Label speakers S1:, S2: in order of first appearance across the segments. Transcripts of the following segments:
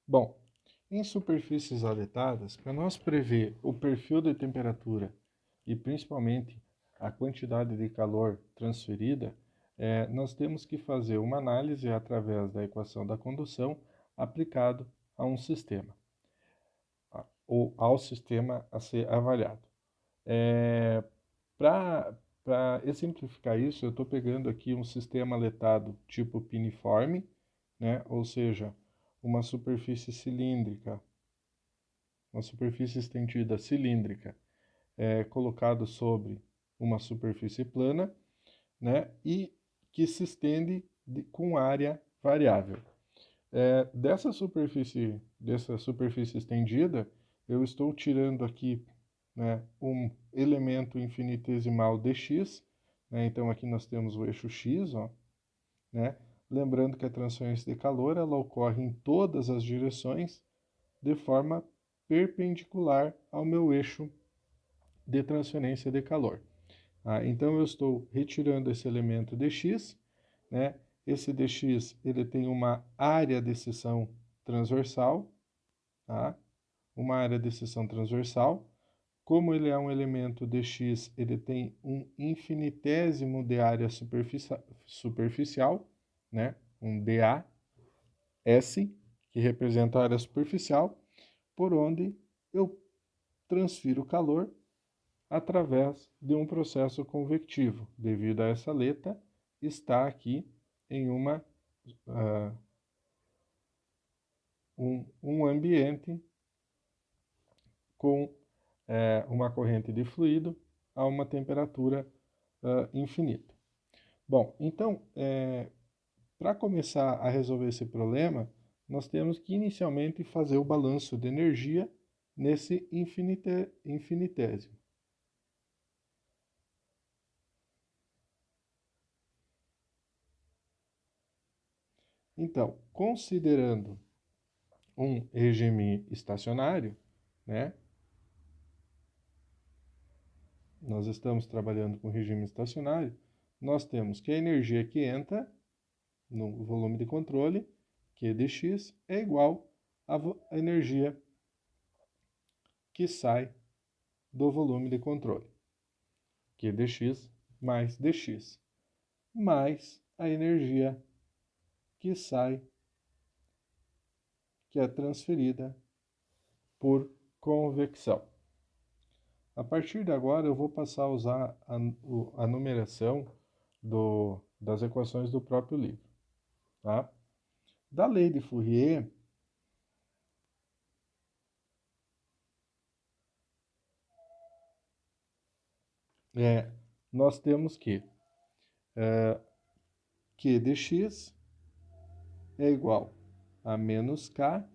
S1: Bom, em superfícies aletadas, para nós prever o perfil de temperatura e principalmente a quantidade de calor transferida, nós temos que fazer uma análise através da equação da condução aplicado a um sistema, ou ao sistema a ser avaliado. Para exemplificar isso, eu estou pegando aqui um sistema aletado tipo piniforme, né? Ou seja, uma superfície cilíndrica, uma superfície estendida cilíndrica, colocado sobre uma superfície plana, né? E que se estende com área variável. Dessa superfície estendida, eu estou tirando aqui, né, um elemento infinitesimal dx, né? Então aqui nós temos o eixo x, ó, né? Lembrando que a transferência de calor ela ocorre em todas as direções de forma perpendicular ao meu eixo de transferência de calor. Então eu estou retirando esse elemento dx, né? Esse dx ele tem uma área de seção transversal, tá? Uma área de seção transversal. Como ele é um elemento dx, ele tem um infinitésimo de área superficial, né? Um dA, S, que representa a área superficial, por onde eu transfiro calor através de um processo convectivo, devido a essa letra está aqui em uh, um ambiente com uma corrente de fluido a uma temperatura infinita. Bom, então, para começar a resolver esse problema, nós temos que inicialmente fazer o balanço de energia nesse infinitésimo. Então, considerando um regime estacionário, né? Nós estamos trabalhando com regime estacionário, nós temos que a energia que entra no volume de controle, Q dx, é igual à energia que sai do volume de controle, Q dx mais dx, mais a energia que sai, que é transferida por convecção. A partir de agora, eu vou passar a usar a numeração das equações do próprio livro. Tá? Da lei de Fourier, nós temos que Q dx é igual a menos K,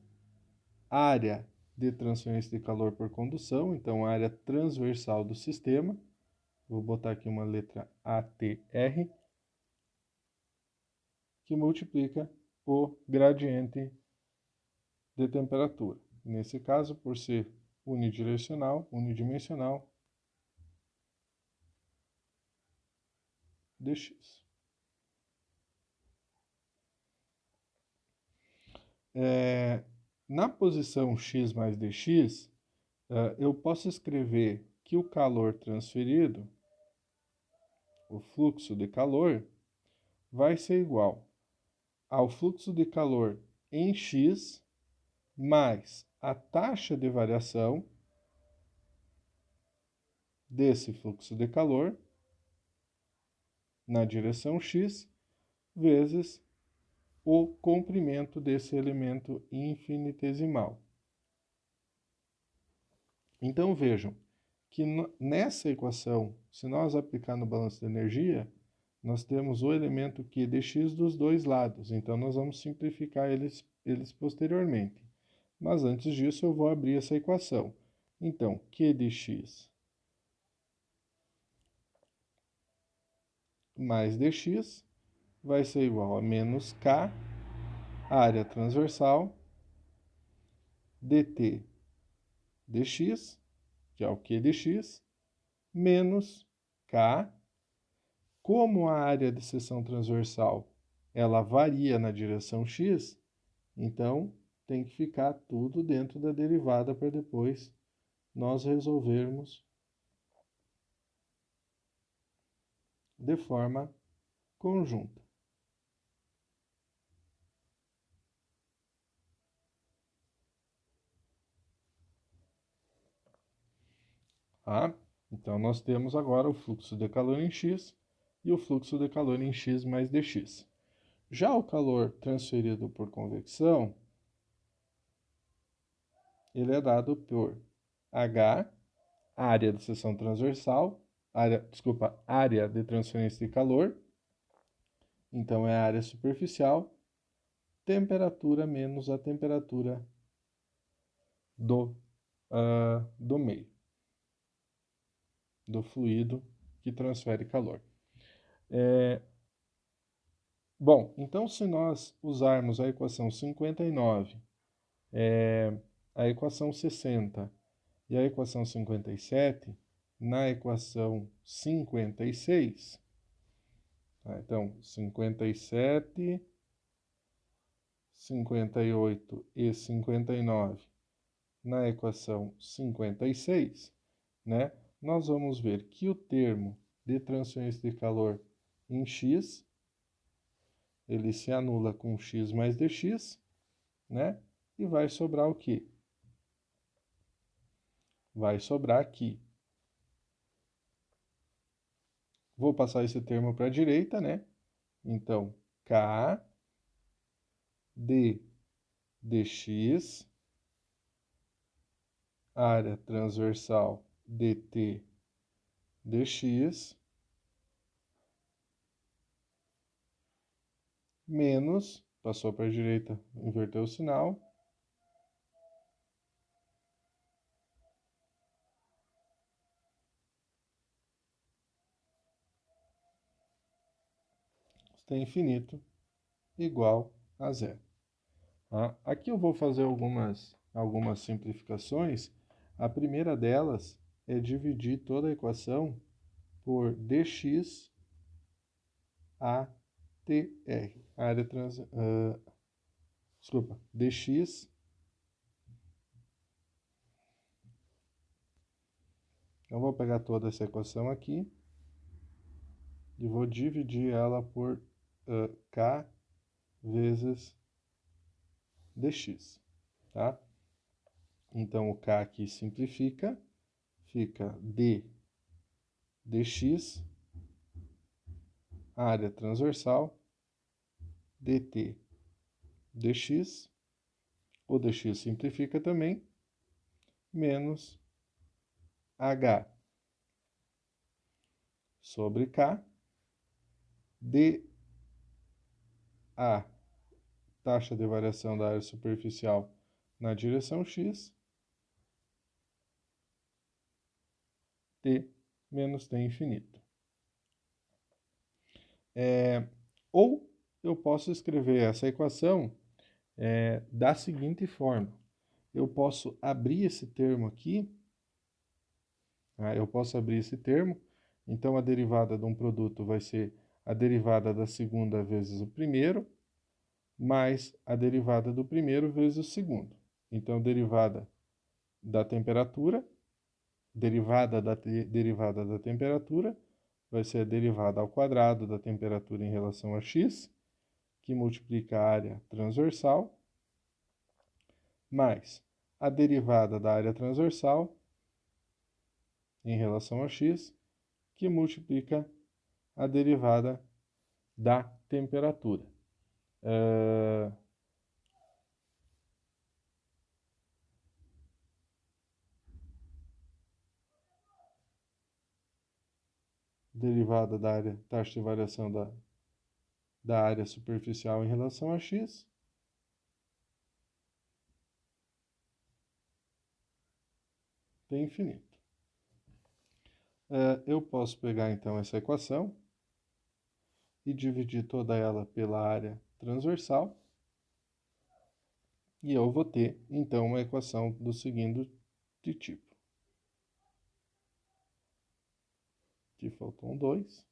S1: área de transferência de calor por condução, então a área transversal do sistema, vou botar aqui uma letra ATR, que multiplica o gradiente de temperatura. Nesse caso, por ser unidimensional, dx. Na posição x mais dx, eu posso escrever que o calor transferido, o fluxo de calor, vai ser igual ao fluxo de calor em x mais a taxa de variação desse fluxo de calor na direção x vezes o comprimento desse elemento infinitesimal. Então vejam que nessa equação, se nós aplicar no balanço de energia, nós temos o elemento Q dx dos dois lados, então nós vamos simplificar eles posteriormente. Mas antes disso eu vou abrir essa equação. Então, Q dx mais dx vai ser igual a menos K, área transversal, dt dx, que é o Q dx, menos K. Como a área de seção transversal ela varia na direção x, então tem que ficar tudo dentro da derivada para depois nós resolvermos de forma conjunta. Tá? Então, nós temos agora o fluxo de calor em x e o fluxo de calor em x mais dx. Já o calor transferido por convecção, ele é dado por H, área de seção transversal, área de transferência de calor, então é a área superficial, temperatura menos a temperatura do meio, do fluido que transfere calor. Bom, então se nós usarmos a equação 59, a equação 60 e a equação 57, na equação 56, tá? Então 57, 58 e 59 na equação 56, né? Nós vamos ver que o termo de transferência de calor em x, ele se anula com x mais dx, né? E vai sobrar o quê? Vai sobrar aqui. Vou passar esse termo para a direita, né? Então, K d dx, área transversal dt dx, menos, passou para a direita, inverteu o sinal, tem infinito igual a zero. Tá? Aqui eu vou fazer algumas simplificações. A primeira delas é dividir toda a equação por dx ATR, área dx. Eu vou pegar toda essa equação aqui e vou dividir ela por K vezes dx, tá? Então, o K aqui simplifica, fica d dx, área transversal, dt dx, o dx simplifica também, menos h sobre k, a taxa de variação da área superficial na direção x, t menos t infinito. Ou eu posso escrever essa equação da seguinte forma. Eu posso abrir esse termo aqui, tá? Eu posso abrir esse termo, então a derivada de um produto vai ser a derivada da segunda vezes o primeiro, mais a derivada do primeiro vezes o segundo. Então, derivada da temperatura, derivada da temperatura, vai ser a derivada ao quadrado da temperatura em relação a x, que multiplica a área transversal, mais a derivada da área transversal em relação a x, que multiplica a derivada da temperatura. Derivada da área, taxa de variação da área superficial em relação a x, tem infinito. Eu posso pegar então essa equação e dividir toda ela pela área transversal, e eu vou ter então uma equação do seguinte tipo. Aqui faltou um 2.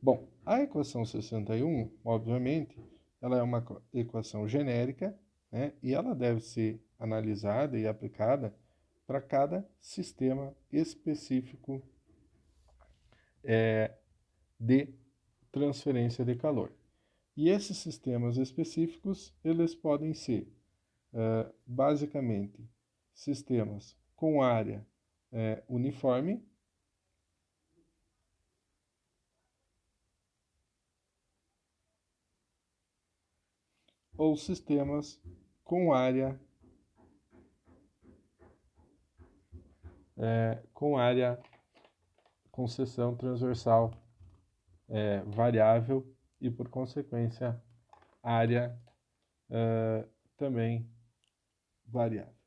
S1: Bom, a equação 61, obviamente, ela é uma equação genérica, né? E ela deve ser analisada e aplicada para cada sistema específico de transferência de calor. E esses sistemas específicos, eles podem ser, basicamente, sistemas com área uniforme, ou sistemas com área com seção transversal variável e, por consequência, área também variável.